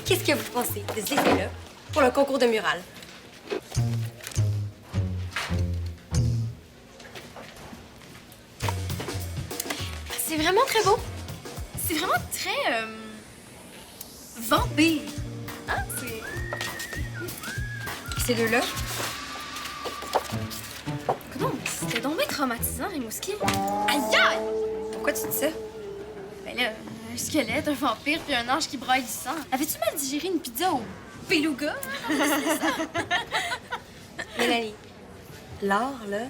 qu'est-ce que vous pensez de ces essais-là pour le concours de mural? C'est vraiment très beau. C'est vraiment très... vampire. Hein? C'est... Ces deux-là? Non, c'était donc bien traumatisant, Rimouski. Aïe aïe! Pourquoi tu dis ça? Ben là, un squelette, un vampire puis un ange qui braille du sang. Avais-tu mal digéré une pizza au beluga? Mélanie, l'art, là,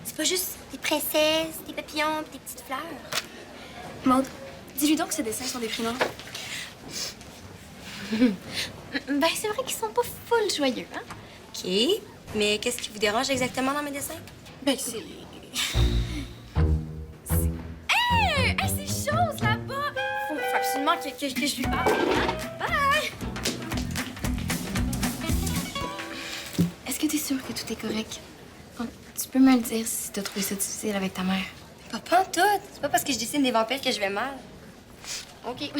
c'est pas juste des princesses, des papillons pis des petites fleurs. Maude, dis-lui donc que ces dessins sont déprimants. Ben, c'est vrai qu'ils sont pas full joyeux, hein? OK. Mais qu'est-ce qui vous dérange exactement dans mes dessins? Ben, c'est... Hey! Hey, ces choses là-bas! Faut absolument que je lui parle. Hein? Bye! Est-ce que t'es sûre que tout est correct? Tu peux me le dire si t'as trouvé ça difficile avec ta mère. Pas en tout. C'est pas parce que je dessine des vampires que je vais mal. OK.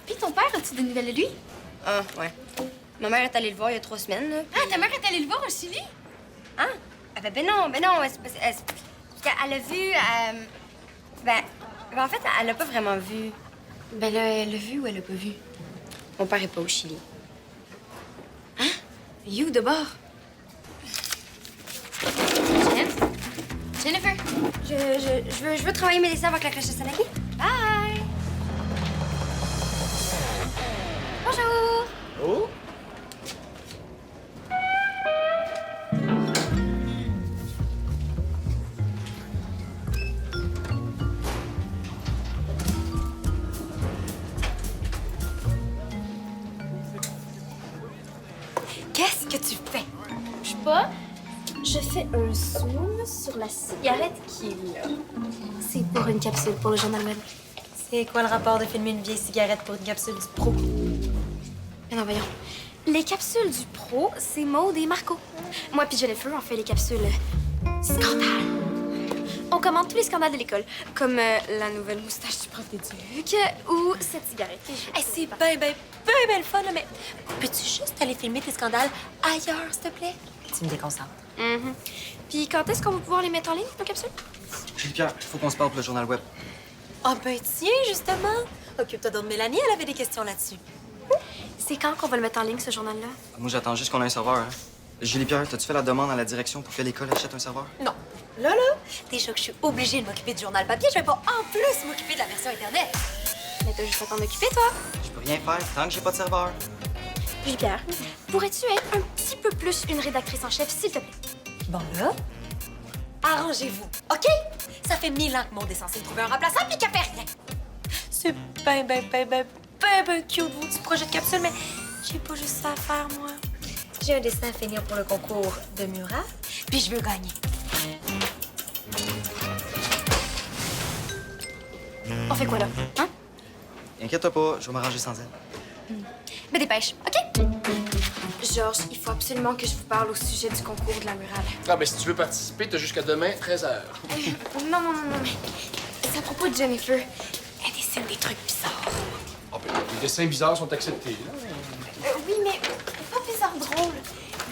Puis ton père, as-tu des nouvelles de lui? Ah, ouais. Ma mère est allée le voir il y a 3 semaines, là. Ah, ta mère est allée le voir au Chili? Hein? Ah, ben non. Parce qu'elle a vu... Ben, en fait, elle l'a pas vraiment vu. Ben là, elle l'a vu ou elle l'a pas vu? Mon père est pas au Chili. Hein? You, de bord. Jennifer? Je veux travailler mes dessins avec la crèche de Sanaki. Bye! Bonjour! Oh? Qu'est-ce que tu fais? Je sais pas. Je fais un zoom sur la cigarette qui est là. C'est pour une capsule pour le journal web. C'est quoi le rapport de filmer une vieille cigarette pour une capsule du pro? Mais non, voyons. Les capsules du pro, c'est Maude et Marco. Moi puis Jennifer, on fait les capsules scandales. On commente tous les scandales de l'école, comme la nouvelle moustache du prof d'éduc ou cette cigarette. Hey, c'est bien le fun, là, mais peux-tu juste aller filmer tes scandales ailleurs, s'il te plaît? Tu me déconcentres. Puis quand est-ce qu'on va pouvoir les mettre en ligne, nos capsules? Julie-Pierre, il faut qu'on se parle pour le journal web. Ah ben tiens, justement. Occupe-toi donc de Mélanie, elle avait des questions là-dessus. C'est quand qu'on va le mettre en ligne, ce journal-là? Moi, j'attends juste qu'on ait un serveur, hein. Julie-Pierre, t'as-tu fait la demande à la direction pour que l'école achète un serveur? Non. Là, déjà que je suis obligée de m'occuper du journal papier, je vais pas en plus m'occuper de la version Internet. Mais t'as juste à t'en occuper, toi. Je peux rien faire tant que j'ai pas de serveur. Julie-Pierre, pourrais-tu être un petit peu plus une rédactrice en chef, s'il te plaît? Bon, là, arrangez-vous, OK? Ça fait 1000 ans que Maud est censée trouver un remplaçant puis qu'elle fait rien. C'est ben cute, vous, du projet de capsule, mais j'ai pas juste ça à faire, moi. J'ai un dessin à finir pour le concours de mural, puis je veux gagner. On fait quoi, là? Hein? Inquiète-toi pas, je vais m'arranger sans elle. Mais dépêche, OK? Georges, il faut absolument que je vous parle au sujet du concours de la murale. Ah, ben si tu veux participer, t'as jusqu'à demain, 13h. Non, mais c'est à propos de Jennifer. Elle dessine des trucs bizarres. Ah, ben les dessins bizarres sont acceptés, là. Oui, mais pas bizarre drôle.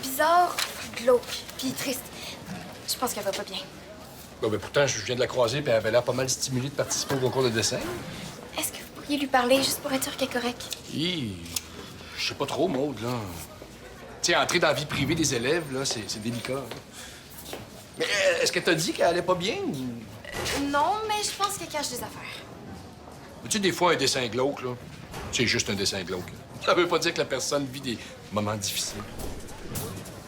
Bizarre, glauque, puis triste. Je pense qu'elle va pas bien. Bon, ben pourtant, je viens de la croiser, puis elle avait l'air pas mal stimulée de participer au concours de dessin. Est-ce que vous pourriez lui parler juste pour être sûr qu'elle est correcte? Je sais pas trop, Maude, là. Tu sais, entrer dans la vie privée des élèves, là, c'est délicat. Hein. Mais est-ce qu'elle t'a dit qu'elle allait pas bien ou... Non, mais je pense qu'elle cache des affaires. Tu sais, des fois, un dessin glauque, là, c'est juste un dessin glauque. Ça veut pas dire que la personne vit des moments difficiles.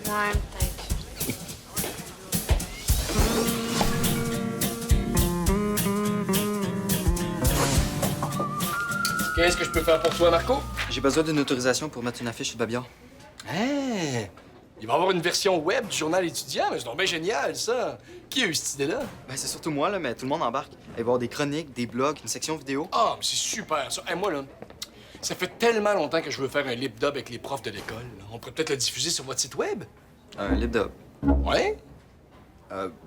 Ouais, peut-être. Qu'est-ce que je peux faire pour toi, Marco? J'ai besoin d'une autorisation pour mettre une affiche sur le babillard. Hein? Il va y avoir une version web du journal étudiant, mais c'est donc bien génial, ça. Qui a eu cette idée-là? Ben, c'est surtout moi, là, mais tout le monde embarque. Il va y avoir des chroniques, des blogs, une section vidéo. Ah, mais c'est super, ça. Hey, moi, là, ça fait tellement longtemps que je veux faire un lip dub avec les profs de l'école. Là. On pourrait peut-être le diffuser sur votre site web. Un lip dub. Ouais?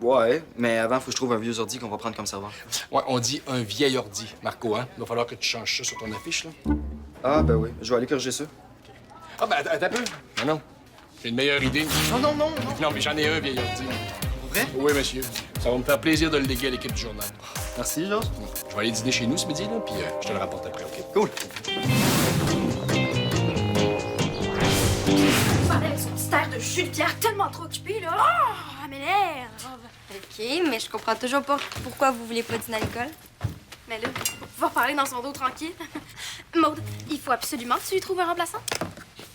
Ouais, mais avant, faut que je trouve un vieux ordi qu'on va prendre comme serveur. Ouais, on dit un vieil ordi, Marco, hein? Il va falloir que tu changes ça sur ton affiche, là. Ah, ben oui. Je vais aller corriger ça. Ah, ben, attends un peu. Non. J'ai une meilleure idée. Non. Non, mais j'en ai un vieil ordi. Pour vrai? Oui, monsieur. Ça va me faire plaisir de le léguer à l'équipe du journal. Merci, Georges. Je vais aller dîner chez nous ce midi, là, puis je te le rapporte après, OK? Cool. Voilà, avec son petit air de jus de pierre tellement trop occupé, là. Oh, elle m'énerve. OK, mais je comprends toujours pas pourquoi vous voulez pas dîner à l'école. Mais là, va parler dans son dos tranquille. Maude, il faut absolument que tu lui trouves un remplaçant.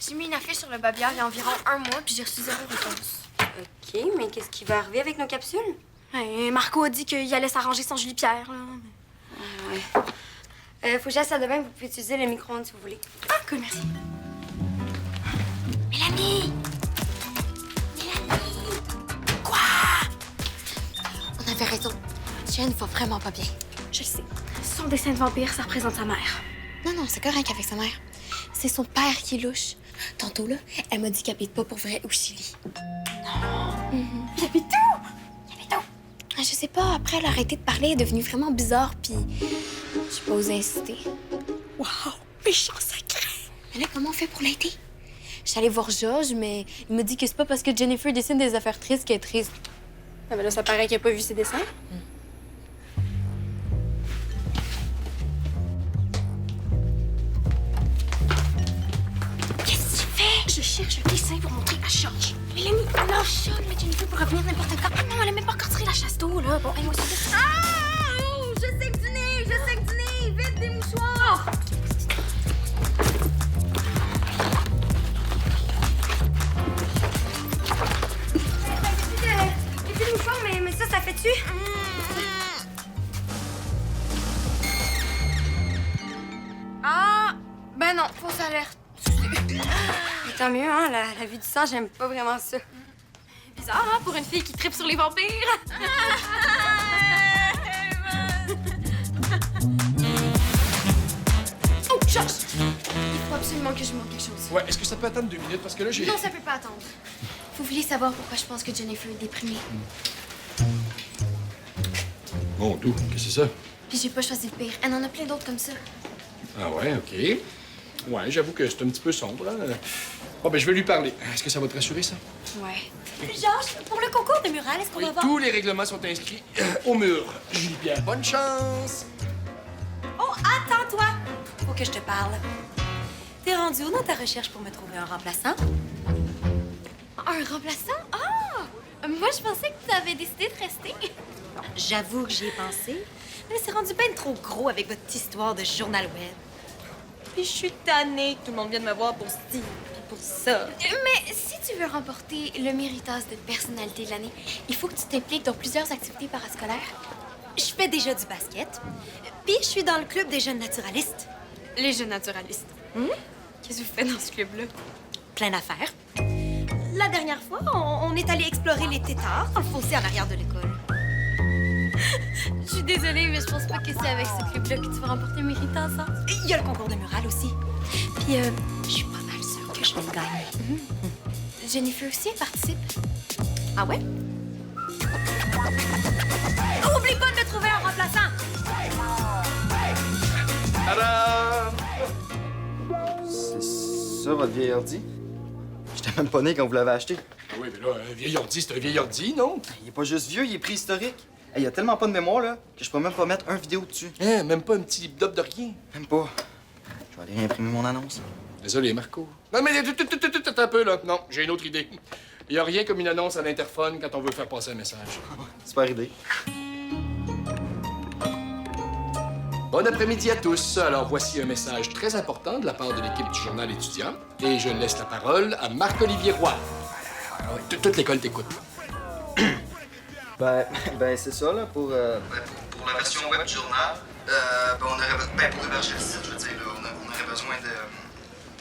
J'ai mis une affiche sur le babière il y a environ 1 mois, puis j'ai reçu 0 réponse. OK, mais qu'est-ce qui va arriver avec nos capsules? Ouais, Marco a dit qu'il allait s'arranger sans Julie Pierre. Là. Ouais. Faut que j'aille à la salle de bain, vous pouvez utiliser le micro-ondes si vous voulez. Ah, cool, merci. Mélanie! Quoi? On avait raison. Jen va vraiment pas bien. Je le sais. Son dessin de vampire, ça représente sa mère. Non, c'est correct avec sa mère. C'est son père qui est louche. Tantôt, là, elle m'a dit qu'elle habite pas pour vrai au Chili. Il habite où? Il habite où? Ah, je sais pas, après, elle a arrêté de parler, elle est devenue vraiment bizarre, puis j'ai pas osé insister. Wow! Méchant sacré! Mais là, comment on fait pour l'aider? J'allais allée voir Georges, mais il m'a dit que c'est pas parce que Jennifer dessine des affaires tristes qu'elle est triste. Ah, ben là, ça paraît qu'il a pas vu ses dessins. Qu'est-ce que tu fais? Je cherche un dessin pour montrer à Georges. Mélanie, alors Sean, mais Jennifer peut revenir n'importe quand. Ah non, elle a même pas encore tiré la chasse d'eau, là. Bon, moi aussi. Ah! Oh, je sais que du nez! Vite, des mouchoirs! J'ai des mouchoirs, mais ça fait-tu? Ah! Ben non, fausse alerte. Mais tant mieux, hein, la vue du sang, j'aime pas vraiment ça. Bizarre, hein, pour une fille qui tripe sur les vampires. Oh, Georges! Il faut absolument que je montre quelque chose. Ouais, est-ce que ça peut attendre 2 minutes? Parce que là, j'ai... Non, ça peut pas attendre. Vous vouliez savoir pourquoi je pense que Jennifer est déprimée. Bon, d'où? Qu'est-ce que c'est ça? Puis j'ai pas choisi le pire. Elle en a plein d'autres comme ça. Ah ouais, OK. Ouais, j'avoue que c'est un petit peu sombre, hein. Bon, ben, je vais lui parler. Est-ce que ça va te rassurer, ça? Ouais. Georges, pour le concours de mural, est-ce qu'on Oui, va voir? tous les règlements sont inscrits au mur. Julie Pierre, bonne chance! Oh, attends-toi! Faut que je te parle. T'es rendu où dans ta recherche pour me trouver un remplaçant? Un remplaçant? Ah! Moi, je pensais que tu avais décidé de rester. J'avoue que j'y ai pensé, mais c'est rendu ben trop gros avec votre histoire de journal web. Puis je suis tannée que tout le monde vienne me voir pour ci puis pour ça. Mais si tu veux remporter le Méritas de personnalité de l'année, il faut que tu t'impliques dans plusieurs activités parascolaires. Je fais déjà du basket, puis je suis dans le club des jeunes naturalistes. Les jeunes naturalistes. Qu'est-ce que vous faites dans ce club-là? Plein d'affaires. La dernière fois, on est allé explorer les têtards dans le fossé en arrière de l'école. Je suis désolée, mais je pense pas que c'est avec ce club-là que tu vas remporter le Méritas, hein? Il y a le concours de mural aussi. Puis je suis pas mal sûre que je vais le gagner. Jennifer aussi, elle participe. Ah ouais? Oublie pas de me trouver un remplaçant! Tadam! C'est ça, votre vieil ordi? J'étais même pas né quand vous l'avez acheté. Ah oui, mais là, un vieil ordi, c'est un vieil ordi, non? Il est pas juste vieux, il est préhistorique. Hey, il y a tellement pas de mémoire, là, que je peux même pas mettre un vidéo dessus. Hein, même pas un petit lip-dop de rien. Même pas. Je vais aller réimprimer mon annonce. Désolé, Marco. Non, mais attends un peu, là. Non, j'ai une autre idée. Il y a rien comme une annonce à l'interphone quand on veut faire passer un message. Super idée. Bon après-midi à tous. Alors, voici un message très important de la part de l'équipe du journal étudiant. Et je laisse la parole à Marc-Olivier Roy. Toute l'école t'écoute. Ben, c'est ça, là, pour la version web du journal. On aurait besoin, pour héberger le site, je veux dire, là, on aurait besoin de...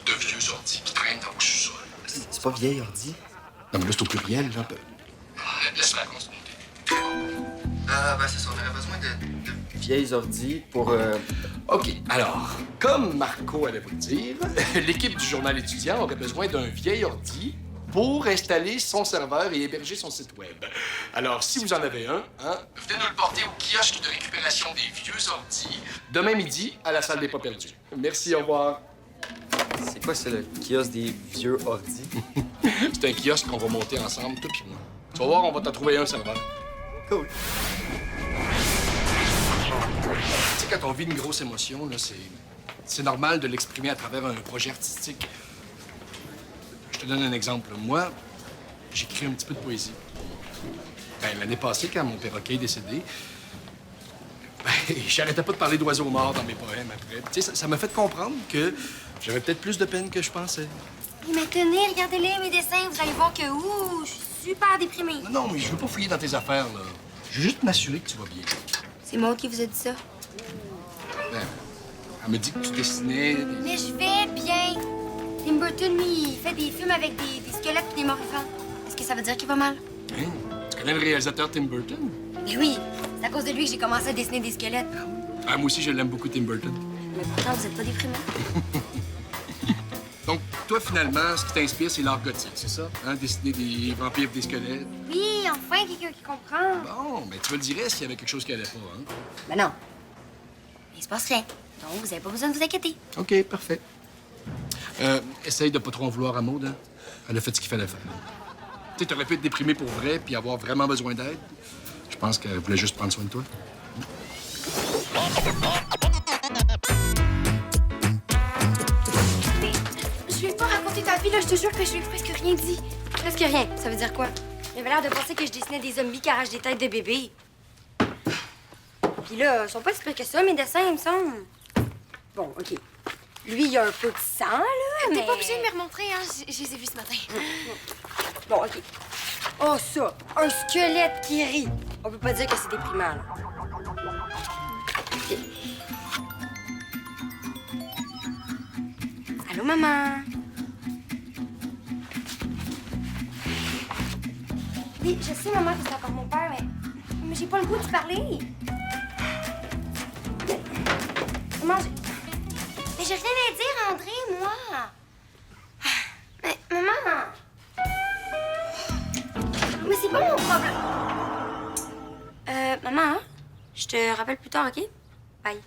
De vieux ordi qui traînent dans vos sous-sols. C'est pas vieil ordi. Non, mais là, c'est au pluriel, là. Laisse-la consulter. C'est ça, on aurait besoin de vieilles ordi pour... OK, alors, comme Marco allait vous le dire, l'équipe du journal étudiant aurait besoin d'un vieil ordi pour installer son serveur et héberger son site web. Alors, si vous en avez un, venez nous le porter au kiosque de récupération des vieux ordis demain midi à la salle des pas perdus. Merci, au revoir. C'est quoi, c'est le kiosque des vieux ordis? C'est un kiosque qu'on va monter ensemble, toi puis moi. Tu vas voir, on va t'en trouver un serveur. Cool. Tu sais, quand on vit une grosse émotion, là, c'est normal de l'exprimer à travers un projet artistique. Je te donne un exemple. Moi, j'écris un petit peu de poésie. Ben, l'année passée, quand mon perroquet est décédé, ben, j'arrêtais pas de parler d'oiseaux morts dans mes poèmes après. Tu sais, ça m'a fait comprendre que j'avais peut-être plus de peine que je pensais. Mais tenez, regardez-les, mes dessins. Vous allez voir que, je suis super déprimée. Non, mais je veux pas fouiller dans tes affaires, là. Je veux juste m'assurer que tu vas bien. C'est Maud qui vous a dit ça. Ben, elle me dit que tu dessinais des... Mais je vais bien. Tim Burton, lui, il fait des films avec des squelettes et des morts-vivants. Est-ce que ça veut dire qu'il va mal? Hein? Tu connais le réalisateur Tim Burton? Mais oui, c'est à cause de lui que j'ai commencé à dessiner des squelettes. Ah, moi aussi, je l'aime beaucoup, Tim Burton. Mais pourtant, vous êtes pas déprimé. Donc, toi, finalement, ce qui t'inspire, c'est l'art gothique, c'est ça? Hein? Dessiner des vampires et des squelettes. Oui, enfin, quelqu'un qui comprend. Bon, mais tu me le dirais s'il y avait quelque chose qui allait pas, hein? Ben non. Il se passe rien. Donc, vous avez pas besoin de vous inquiéter. OK, parfait. Essaye de pas trop en vouloir à Maud, hein? Elle a fait ce qu'il fallait faire. Tu sais, t'aurais pu être déprimé pour vrai puis avoir vraiment besoin d'aide. Je pense qu'elle voulait juste prendre soin de toi. Mais je lui ai pas raconté ta vie, là. Je te jure que je lui ai presque rien dit. Presque rien. Ça veut dire quoi? Il avait l'air de penser que je dessinais des zombies qui arrachent des têtes de bébés. Puis là, ils sont pas si pires que ça, mes dessins, il me semble. Bon, OK. Lui, il a un peu de sang, là, mais... T'es pas obligé de me remontrer, hein? Je les ai vus ce matin. Bon, OK. Oh, ça! Un squelette qui rit. On peut pas dire que c'est déprimant, là. OK. Allô, maman? Oui, je sais, maman, que c'est encore mon père, mais j'ai pas le goût de parler. Maman, mais j'ai rien à dire, André, moi. Mais, maman... Mais c'est pas mon problème. Maman, je te rappelle plus tard, OK? Bye.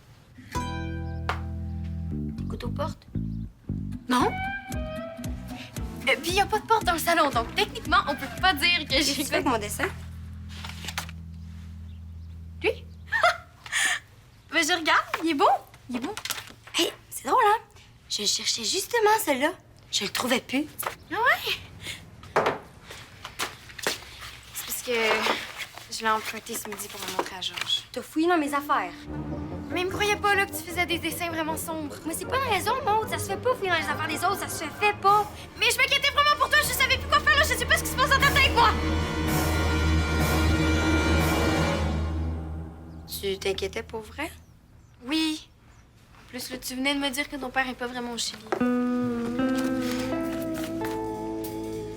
Couteau porte? Non? Puis il n'y a pas de porte dans le salon, donc techniquement, on peut pas dire que Qu'est-ce que j'ai... tu fais avec mon dessin? Lui? Ben, je regarde, il est beau. Il est beau. Hey, c'est drôle, hein? Je cherchais justement celui-là. Je le trouvais plus. Ah ouais? C'est parce que je l'ai emprunté ce midi pour le montrer à Georges. T'as fouillé dans mes affaires. Mais il me croyait pas là que tu faisais des dessins vraiment sombres. Mais c'est pas une raison, Maud. Ça se fait pas fouiller dans les affaires des autres. Ça se fait pas. Mais je m'inquiétais vraiment pour toi, je savais plus quoi faire là, je sais pas ce qui se passe dans ta tête avec moi. Tu t'inquiétais pour vrai? Oui. En plus, là, tu venais de me dire que ton père est pas vraiment au Chili.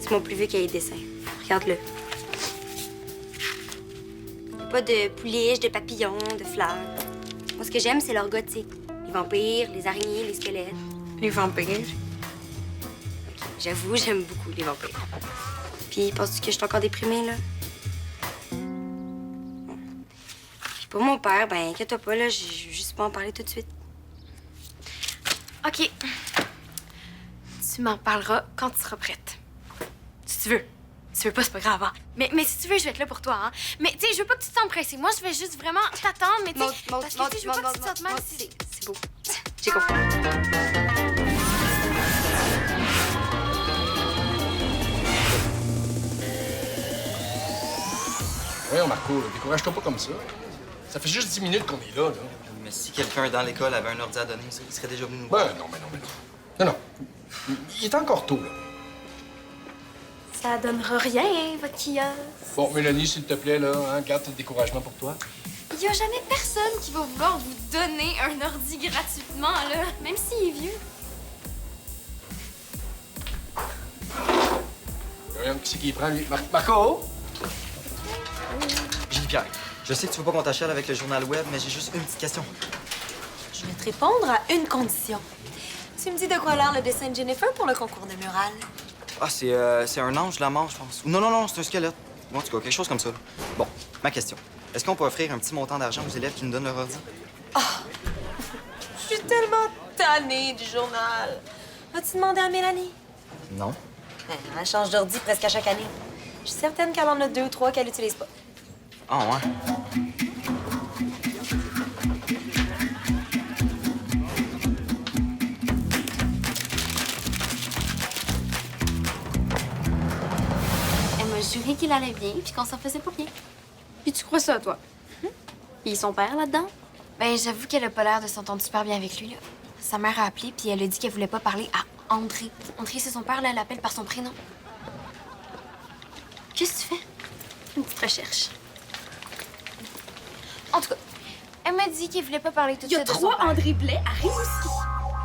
C'est mon plus vieux cahier de dessin. Regarde-le. Y a pas de pouliches, de papillons, de fleurs. Moi, ce que j'aime, c'est leur gothique. Les vampires, les araignées, les squelettes. Les vampires? J'avoue, j'aime beaucoup les vampires. Puis, penses-tu que je suis encore déprimée, là? Puis pour mon père, ben, inquiète-toi pas, là, je veux juste pas en parler tout de suite. OK. Tu m'en parleras quand tu seras prête. Si tu veux. Si tu veux pas, c'est pas grave, hein? Mais si tu veux, je vais être là pour toi, hein? Mais, tu sais, je veux pas que tu te sens pressée. Moi, je vais juste vraiment t'attendre, mais, tu sais, parce que, tu sais, je veux pas que tu te sentes mal si... C'est beau. J'ai compris. Voyons, Marco, décourage-toi pas comme ça. Ça fait juste 10 minutes qu'on est là. Mais si quelqu'un dans l'école avait un ordi à donner, il serait déjà venu nous voir. Ben non, mais non, mais non. Non, non. Il est encore tôt, là. Ça donnera rien, hein, votre kiosque. Bon, Mélanie, s'il te plaît, là, hein, garde tes découragements pour toi. Il y a jamais personne qui va vouloir vous donner un ordi gratuitement, là, même s'il est vieux. Voyons, qui c'est qui prend, lui? Marco? Gilles-Pierre, je sais que tu veux pas qu'on t'achète avec le journal web, mais j'ai juste une petite question. Je vais te répondre à une condition. Tu me dis de quoi a l'air le dessin de Jennifer pour le concours de mural. Ah, c'est un ange de la mort, je pense. Non, c'est un squelette. Bon, en tout cas, quelque chose comme ça. Bon, ma question. Est-ce qu'on peut offrir un petit montant d'argent aux élèves qui nous donnent leur ordi? Je suis tellement tannée du journal. As-tu demandé à Mélanie? Non. Elle change d'ordi presque à chaque année. Je suis certaine qu'elle en a 2 ou 3 qu'elle n'utilise pas. Ah, ouais. Elle m'a juré qu'il allait bien puis qu'on s'en faisait pour rien. Puis tu crois ça, toi? Puis son père là-dedans? Ben, j'avoue qu'elle a pas l'air de s'entendre super bien avec lui, là. Sa mère a appelé puis elle a dit qu'elle voulait pas parler à André. André, c'est son père, là, elle l'appelle par son prénom. Qu'est-ce que tu fais? Une petite recherche. En tout cas, elle m'a dit qu'elle voulait pas parler tout de Il y a suite de son 3 père. André Blais à Rimouski.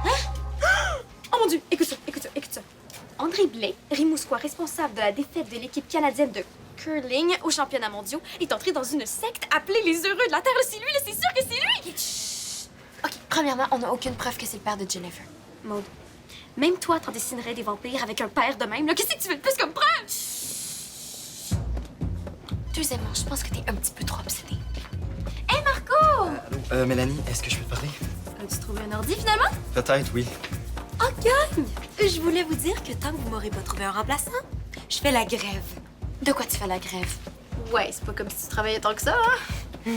Hein? Oh mon Dieu! Écoute ça, écoute ça, écoute ça. André Blais, Rimouskois responsable de la défaite de l'équipe canadienne de curling aux championnats mondiaux, est entré dans une secte appelée les Heureux de la Terre. Là, c'est lui, là, c'est sûr que c'est lui! OK, premièrement, on n'a aucune preuve que c'est le père de Jennifer. Maud, même toi, t'en dessinerais des vampires avec un père de même. Là, qu'est-ce que tu veux de plus comme preuve? Deuxièmement, je pense que t'es un petit peu trop obsédée. Allô? Mélanie, est-ce que je peux te parler? As-tu trouvé un ordi, finalement? Peut-être, oui. Oh, gagne! Je voulais vous dire que tant que vous m'aurez pas trouvé un remplaçant, je fais la grève. De quoi tu fais la grève? Ouais, c'est pas comme si tu travaillais tant que ça, hein?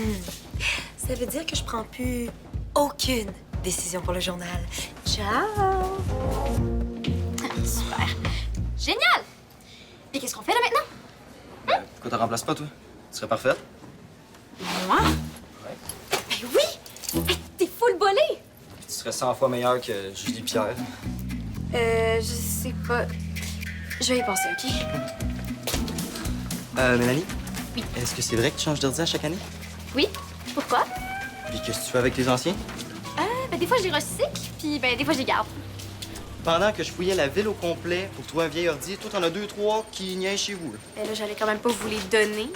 Ça veut dire que je prends plus aucune décision pour le journal. Ciao! Super. Génial! Puis qu'est-ce qu'on fait là maintenant? Pourquoi te remplaces pas, toi? Tu serais parfaite? Moi? Ben oui! Hey, t'es full bolé! Tu serais 100 fois meilleure que Julie Pierre. Je sais pas. Je vais y penser, OK? Mélanie? Oui. Est-ce que c'est vrai que tu changes d'ordi à chaque année? Oui? Pourquoi? Puis qu'est-ce que tu fais avec tes anciens? Ben des fois je les recycle, puis ben des fois je les garde. Pendant que je fouillais la ville au complet pour trouver un vieil ordi, toi, t'en as 2-3 qui niaisent chez vous, là. Ben là, j'allais quand même pas vous les donner.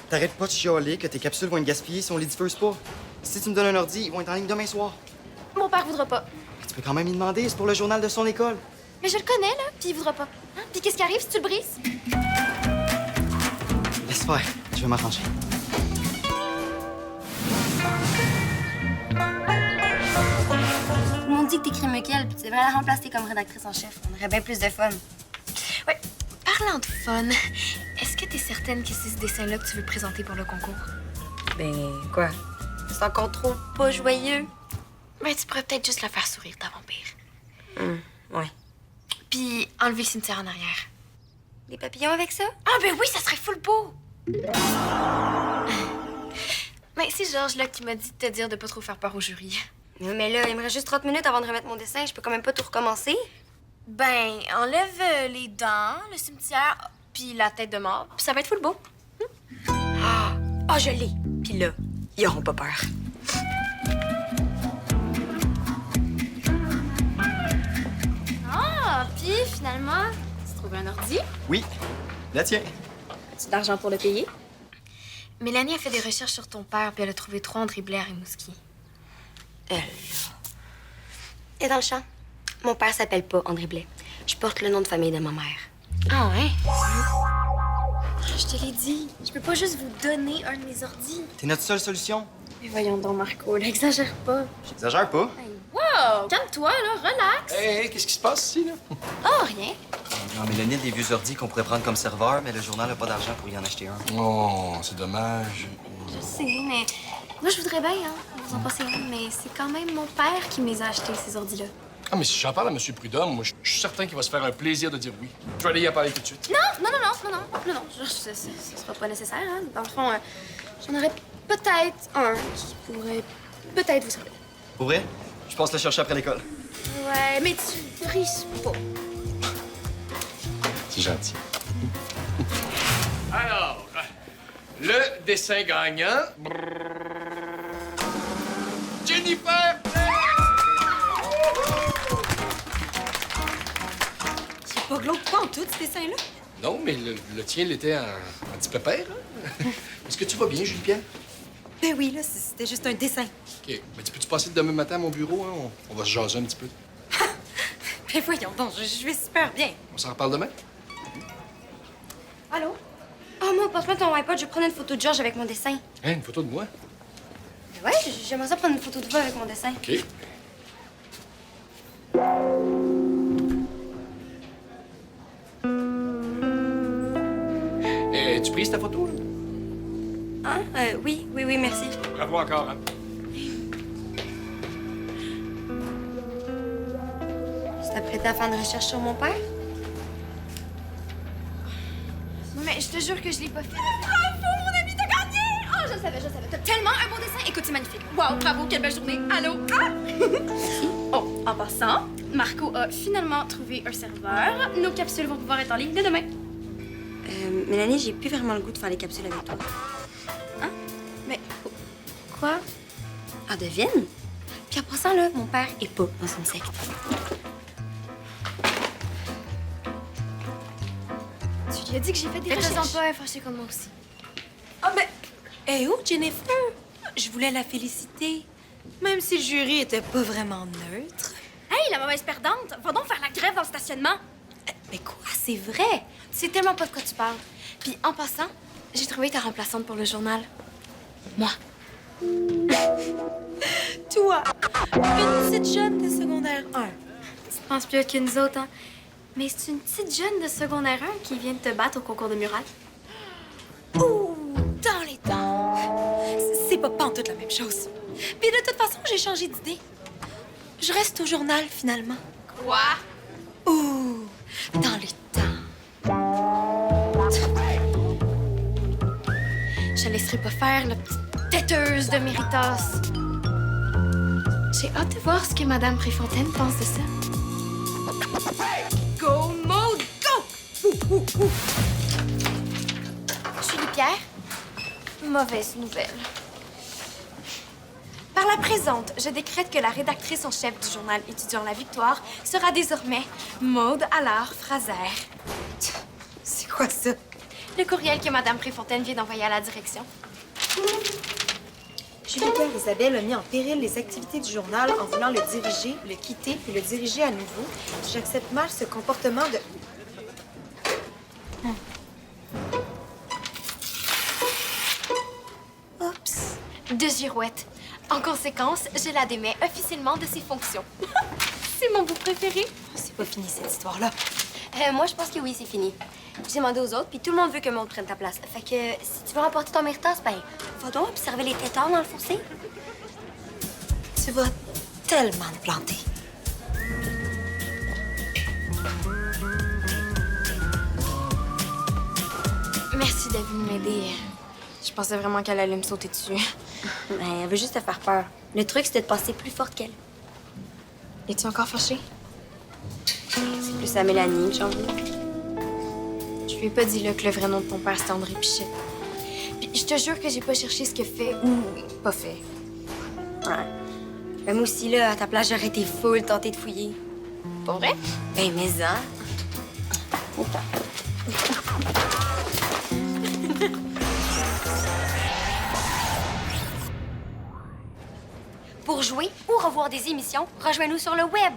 T'arrêtes pas de chialer que tes capsules vont être gaspillées si on les diffuse pas. Si tu me donnes un ordi, ils vont être en ligne demain soir. Mon père voudra pas. Tu peux quand même lui demander, c'est pour le journal de son école. Mais je le connais, là, puis il voudra pas. Hein? Puis qu'est-ce qui arrive si tu le brises? Laisse faire, je vais m'arranger. Tout le monde dit que t'écris Michael, puis tu devrais la remplacer comme rédactrice en chef. On aurait bien plus de fun. Ouais. Parlant de fun, est-ce que t'es certaine que c'est ce dessin-là que tu veux présenter pour le concours? Ben, quoi? C'est encore trop pas joyeux. Ben, tu pourrais peut-être juste la faire sourire, ta vampire. Ouais. Puis enlever le cimetière en arrière. Des papillons avec ça? Ah, ben oui, ça serait full beau! Ben, c'est Georges, là, qui m'a dit de te dire de pas trop faire peur au jury. Mais là, il me reste juste 30 minutes avant de remettre mon dessin. Je peux quand même pas tout recommencer. Ben, enlève les dents, le cimetière, puis la tête de mort, puis ça va être full beau. Ah, je l'ai! Puis là, ils auront pas peur. Ah, puis finalement, tu trouves un ordi? Oui, la tiens. As-tu de l'argent pour le payer? Mélanie a fait des recherches sur ton père, puis elle a trouvé 3 André Blais à Rimouski. Et dans le champ. Mon père s'appelle pas André Blais. Je porte le nom de famille de ma mère. Ah ouais? Je te l'ai dit, je peux pas juste vous donner un de mes ordis. T'es notre seule solution. Mais voyons donc, Marco, là, exagère pas. J'exagère pas. Wow! Calme-toi, là, relax. Hey, qu'est-ce qui se passe ici, là? Oh, rien. Non, Mélanie a des vieux ordi qu'on pourrait prendre comme serveur, mais le journal n'a pas d'argent pour y en acheter un. Oh, c'est dommage. Je sais, mais moi, je voudrais bien, hein, vous en passer un, mais c'est quand même mon père qui me les a achetés, ces ordis-là. Ah, mais si j'en parle à M. Prudhomme, moi, je suis certain qu'il va se faire un plaisir de dire oui. Je vais aller y en parler tout de suite. Non, ce sera pas nécessaire, hein. Dans le fond, j'en aurais peut-être un qui pourrait peut-être vous servir. Pour vrai? Je pense le chercher après l'école. Ouais, mais tu brises pas. C'est gentil. Alors, le dessin gagnant. Jennifer! C'est pas glauque pas en tout, ce dessin-là? Non, mais le tien l'était en petit pépère. Hein? Est-ce que tu vas bien, Julie-Pierre? Ben oui, là, c'était juste un dessin. OK. Mais tu peux-tu passer demain matin à mon bureau? Hein? On va se jaser un petit peu. Ben voyons donc, je vais super bien. On s'en reparle demain? Allô? Oh, moi, passe-moi ton iPod, je vais prendre une photo de George avec mon dessin. Hein, une photo de moi? Ouais, j'aimerais ça prendre une photo de toi avec mon dessin. OK. prise ta photo, là? Hein? Oui, merci. Bravo encore, hein? Tu t'apprêtais à faire une recherche sur mon père? Non, mais je te jure que je l'ai pas fait. Bravo, mon ami, t'as gagné! Oh, je le savais. T'as tellement un beau dessin. Écoute, c'est magnifique. Wow, bravo, quelle belle journée. Allô? Ah! Oh, en passant, Marco a finalement trouvé un serveur. Nos capsules vont pouvoir être en ligne dès demain. Mélanie, j'ai plus vraiment le goût de faire les capsules avec toi. Hein? Mais quoi? Ah, devine? Puis en passant, là, mon père est pas dans une secte. Tu lui as dit que j'ai fait des Fais-toi-en recherches. pas, elle est fâchée contre moi aussi. Ah, ben, Eh où, Jennifer? Je voulais la féliciter. Même si le jury était pas vraiment neutre. Hey, la mauvaise perdante! Va donc faire la grève dans le stationnement. Mais quoi, c'est vrai? Tu sais tellement pas de quoi tu parles. Puis en passant, j'ai trouvé ta remplaçante pour le journal. Moi. Toi, une petite jeune de secondaire 1. Tu te penses plus que nous autres, hein? Mais c'est une petite jeune de secondaire 1 qui vient de te battre au concours de mural. Ouh, dans les temps. C'est pas pantoute la même chose. Puis de toute façon, j'ai changé d'idée. Je reste au journal, finalement. Quoi? Ouh, dans les temps. Je la laisserai pas faire, la petite têteuse de Méritas. J'ai hâte de voir ce que Madame Préfontaine pense de ça. Go, Maud, go! Julie Pierre, mauvaise nouvelle. Par la présente, je décrète que la rédactrice en chef du journal étudiant La Victoire sera désormais Maude Allard Fraser. C'est quoi ça? Le courriel que Madame Préfontaine vient d'envoyer à la direction. Julie Pierre Isabelle a mis en péril les activités du journal en voulant le diriger, le quitter puis le diriger à nouveau. J'accepte mal ce comportement de... Oups. De girouette. En conséquence, je la démets officiellement de ses fonctions. C'est mon bout préféré. C'est pas fini, cette histoire-là. Moi, je pense que oui, c'est fini. J'ai demandé aux autres, puis tout le monde veut que Maud prenne ta place. Fait que si tu veux remporter ton méritas, ben, va donc observer les têtards dans le fossé. Tu vas tellement te planter. Merci d'être venue m'aider. Je pensais vraiment qu'elle allait me sauter dessus. Ben, elle veut juste te faire peur. Le truc, c'était de passer plus forte qu'elle. Es-tu encore fâchée? C'est plus à Mélanie que j'en veux. Je lui ai pas dit là que le vrai nom de ton père, c'était André Pichet. Puis je te jure que j'ai pas cherché ce qu'il fait ou pas fait. Ouais. Ben, moi aussi, là, à ta place, j'aurais été full tentée de fouiller. Pour vrai? Ben, mais hein. Pour jouer ou revoir des émissions, rejoins-nous sur le web.